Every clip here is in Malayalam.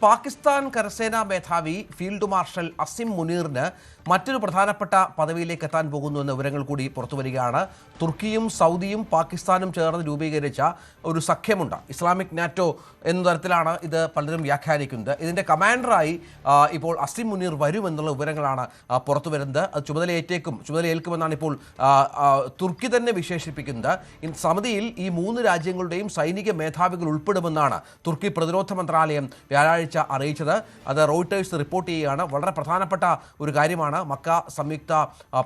പാകിസ്ഥാൻ കരസേനാ മേധാവി ഫീൽഡ് മാർഷൽ അസിം മുനീറിന് മറ്റൊരു പ്രധാനപ്പെട്ട പദവിയിലേക്ക് എത്താൻ പോകുന്നു എന്ന വിവരങ്ങൾ കൂടി പുറത്തുവരികയാണ്. തുർക്കിയും സൗദിയും പാകിസ്ഥാനും ചേർന്ന് രൂപീകരിച്ച ഒരു സഖ്യമുണ്ട്, ഇസ്ലാമിക് നാറ്റോ എന്ന തരത്തിലാണ് ഇത് പലരും വ്യാഖ്യാനിക്കുന്നത്. ഇതിൻ്റെ കമാൻഡറായി ഇപ്പോൾ അസിം മുനീർ വരുമെന്നുള്ള വിവരങ്ങളാണ് പുറത്തു വരുന്നത്. അത് ചുമതലയേൽക്കുമെന്നാണ് ഇപ്പോൾ തുർക്കി തന്നെ വിശേഷിപ്പിക്കുന്നത്. സമിതിയിൽ ഈ മൂന്ന് രാജ്യങ്ങളുടെയും സൈനിക മേധാവികൾ ഉൾപ്പെടുമെന്നാണ് തുർക്കി പ്രതിരോധ മന്ത്രാലയം വ്യാഴാഴ്ച അറിയിച്ചത്. അത് റോയിട്ടേഴ്സ് റിപ്പോർട്ട് ചെയ്യുകയാണ്. വളരെ പ്രധാനപ്പെട്ട ഒരു കാര്യമാണ് മക്ക സംയുക്ത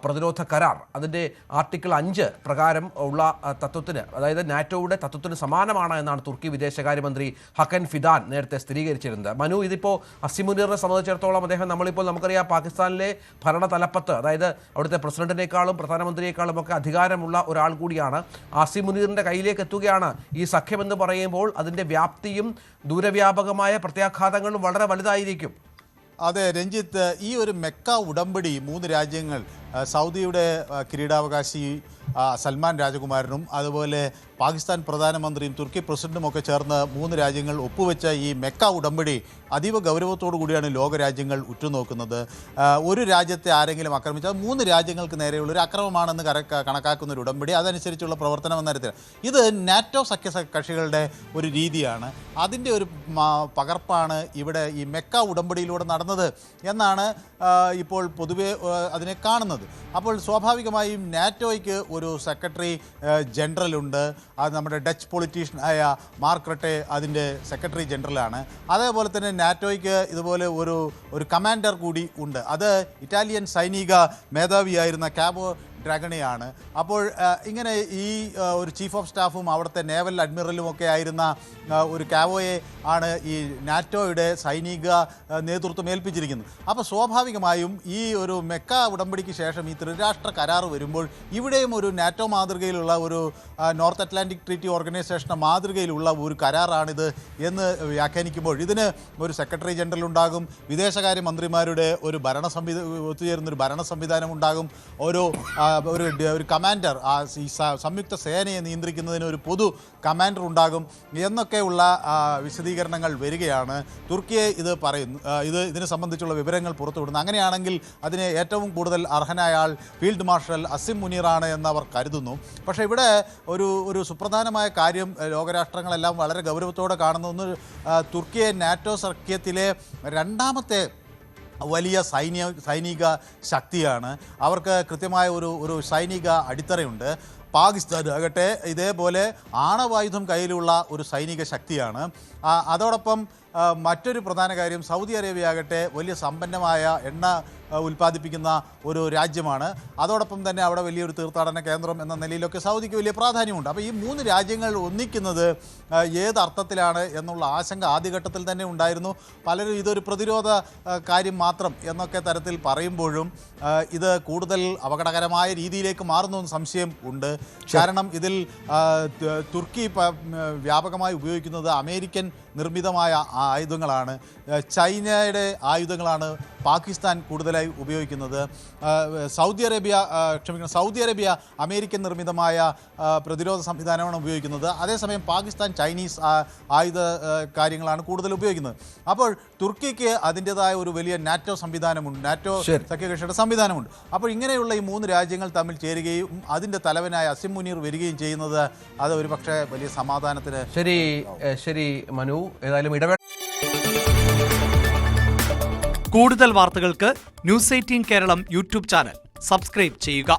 പ്രതിരോധ കരാർ. അതിൻ്റെ ആർട്ടിക്കിൾ 5 പ്രകാരം ഉള്ള തത്വത്തിന്, അതായത് നാറ്റോയുടെ തത്വത്തിന് സമാനമാണ് എന്നാണ് തുർക്കി വിദേശകാര്യമന്ത്രി ഹക്കൻ ഫിദാൻ നേരത്തെ സ്ഥിരീകരിച്ചിരുന്നത്. മനു, ഇതിപ്പോൾ അസിം മുനീറിനെ സംബന്ധിച്ചിടത്തോളം അദ്ദേഹം നമുക്കറിയാം പാകിസ്ഥാനിലെ ഭരണ തലപ്പത്ത്, അതായത് അവിടുത്തെ പ്രസിഡന്റിനേക്കാളും പ്രധാനമന്ത്രിയേക്കാളും ഒക്കെ അധികാരമുള്ള ഒരാൾ കൂടിയാണ്. അസിം മുനീറിൻ്റെ കയ്യിലേക്ക് എത്തുകയാണ് ഈ സഖ്യമെന്ന് പറയുമ്പോൾ അതിൻ്റെ വ്യാപ്തിയും ദൂരവ്യാപകമായ പ്രത്യാഘാതങ്ങളും വളരെ വലുതായിരിക്കും. അതെ രഞ്ജിത്ത്, ഈ ഒരു മെക്ക ഉടമ്പടി മൂന്ന് രാജ്യങ്ങൾ, സൗദിയുടെ കിരീടാവകാശി സൽമാൻ രാജകുമാരനും അതുപോലെ പാകിസ്ഥാൻ പ്രധാനമന്ത്രിയും തുർക്കി പ്രസിഡന്റും ഒക്കെ ചേർന്ന് മൂന്ന് രാജ്യങ്ങൾ ഒപ്പുവെച്ച ഈ മെക്ക ഉടമ്പടി അതീവ ഗൗരവത്തോടു കൂടിയാണ് ലോകരാജ്യങ്ങൾ ഉറ്റുനോക്കുന്നത്. ഒരു രാജ്യത്തെ ആരെങ്കിലും ആക്രമിച്ചാൽ മൂന്ന് രാജ്യങ്ങൾക്ക് നേരെയുള്ള ഒരു അക്രമമാണെന്ന് കണക്കാക്കുന്ന ഒരു ഉടമ്പടി, അതനുസരിച്ചുള്ള പ്രവർത്തനം എന്ന തരത്തിൽ ഇത് നാറ്റോ സഖ്യകക്ഷികളുടെ ഒരു രീതിയാണ്. അതിൻ്റെ ഒരു പകർപ്പാണ് ഇവിടെ ഈ മെക്ക ഉടമ്പടിയിലൂടെ നടന്നത് എന്നാണ് ഇപ്പോൾ പൊതുവെ അതിനെ കാണുന്നത്. അപ്പോൾ സ്വാഭാവികമായും നാറ്റോയ്ക്ക് ഒരു സെക്രട്ടറി ജനറലുണ്ട്. അത് നമ്മുടെ ഡച്ച് പൊളിറ്റീഷ്യനായ മാർക്ക് റട്ടെ അതിൻ്റെ സെക്രട്ടറി ജനറലാണ്. അതേപോലെ തന്നെ നാറ്റോയ്ക്ക് ഇതുപോലെ ഒരു കമാൻഡർ കൂടി ഉണ്ട്. അത് ഇറ്റാലിയൻ സൈനിക മേധാവിയായിരുന്ന കാബോ ഡ്രാഗണിയാണ്. അപ്പോൾ ഇങ്ങനെ ഈ ഒരു ചീഫ് ഓഫ് സ്റ്റാഫും അവിടുത്തെ നേവൽ അഡ്മിറലും ഒക്കെ ആയിരുന്ന ഒരു കാവോയെ ആണ് ഈ നാറ്റോയുടെ സൈനിക നേതൃത്വം ഏൽപ്പിച്ചിരിക്കുന്നത്. അപ്പോൾ സ്വാഭാവികമായും ഈ ഒരു മെക്ക ഉടമ്പടിക്ക് ശേഷം ഈ ത്രിരാഷ്ട്ര കരാർ വരുമ്പോൾ ഇവിടെയും ഒരു നാറ്റോ മാതൃകയിലുള്ള ഒരു നോർത്ത് അറ്റ്ലാന്റിക് ട്രീറ്റി ഓർഗനൈസേഷൻ്റെ മാതൃകയിലുള്ള ഒരു കരാറാണിത് എന്ന് വ്യാഖ്യാനിക്കുമ്പോൾ ഇതിന് ഒരു സെക്രട്ടറി ജനറൽ ഉണ്ടാകും, വിദേശകാര്യ മന്ത്രിമാരുടെ ഒരു ഒത്തുചേരുന്നൊരു ഭരണ സംവിധാനം ഉണ്ടാകും, ഒരു കമാൻഡർ, ഈ സംയുക്ത സേനയെ നിയന്ത്രിക്കുന്നതിന് ഒരു പൊതു കമാൻഡർ ഉണ്ടാകും എന്നൊക്കെയുള്ള വിശദീകരണങ്ങൾ വരികയാണ്. തുർക്കിയെ ഇത് പറയുന്നു, ഇതിനെ സംബന്ധിച്ചുള്ള വിവരങ്ങൾ പുറത്തുവിടുന്നു. അങ്ങനെയാണെങ്കിൽ അതിന് ഏറ്റവും കൂടുതൽ അർഹനായ ആൾ ഫീൽഡ് മാർഷൽ അസിം മുനീറാണ് എന്നവർ കരുതുന്നു. പക്ഷേ ഇവിടെ ഒരു സുപ്രധാനമായ കാര്യം ലോകരാഷ്ട്രങ്ങളെല്ലാം വളരെ ഗൗരവത്തോടെ കാണുന്ന ഒന്ന്, തുർക്കിയെ നാറ്റോ സഖ്യത്തിലെ രണ്ടാമത്തെ വലിയ സൈനിക ശക്തിയാണ്. അവർക്ക് കൃത്യമായ ഒരു സൈനിക അടിത്തറയുണ്ട്. പാകിസ്ഥാൻ ആകട്ടെ ഇതേപോലെ ആണവായുധം കയ്യിലുള്ള ഒരു സൈനിക ശക്തിയാണ്. അതോടൊപ്പം മറ്റൊരു പ്രധാന കാര്യം, സൗദി അറേബ്യ ആകട്ടെ വലിയ സമ്പന്നമായ എണ്ണ ഉൽപ്പാദിപ്പിക്കുന്ന ഒരു രാജ്യമാണ്. അതോടൊപ്പം തന്നെ അവിടെ വലിയൊരു തീർത്ഥാടന കേന്ദ്രം എന്ന നിലയിലൊക്കെ സൗദിക്ക് വലിയ പ്രാധാന്യമുണ്ട്. അപ്പോൾ ഈ മൂന്ന് രാജ്യങ്ങൾ ഒന്നിക്കുന്നത് ഏത് അർത്ഥത്തിലാണ് എന്നുള്ള ആശങ്ക ആദ്യഘട്ടത്തിൽ തന്നെ ഉണ്ടായിരുന്നു. പലരും ഇതൊരു പ്രതിരോധ കാര്യം മാത്രം എന്നൊക്കെ തരത്തിൽ പറയുമ്പോഴും ഇത് കൂടുതൽ അപകടകരമായ രീതിയിലേക്ക് മാറുന്നു സംശയം ഉണ്ട്. കാരണം ഇതിൽ തുർക്കി വ്യാപകമായി ഉപയോഗിക്കുന്നത് അമേരിക്കൻ നിർമ്മിതമായ ആയുധങ്ങളാണ്. ചൈനയുടെ ആയുധങ്ങളാണ് പാകിസ്ഥാൻ കൂടുതലായി ഉപയോഗിക്കുന്നത്. സൗദി അറേബ്യ അമേരിക്കൻ നിർമ്മിതമായ പ്രതിരോധ സംവിധാനമാണ് ഉപയോഗിക്കുന്നത്. അതേസമയം പാകിസ്ഥാൻ ചൈനീസ് ആയുധ കാര്യങ്ങളാണ് കൂടുതൽ ഉപയോഗിക്കുന്നത്. അപ്പോൾ തുർക്കിക്ക് അതിൻ്റെതായ ഒരു വലിയ നാറ്റോ സംവിധാനമുണ്ട്, നാറ്റോ സഖ്യകക്ഷിയുടെ സംവിധാനമുണ്ട്. അപ്പോൾ ഇങ്ങനെയുള്ള ഈ മൂന്ന് രാജ്യങ്ങൾ തമ്മിൽ ചേരുകയും അതിൻ്റെ തലവനായ അസിം മുനീർ വരികയും ചെയ്യുന്നത് അത് ഒരു പക്ഷേ വലിയ സമാധാനത്തിന്. ശരി മനു, ഏതായാലും കൂടുതൽ വാർത്തകൾക്ക് news 18 Keralam YouTube channel subscribe ചെയ്യുക.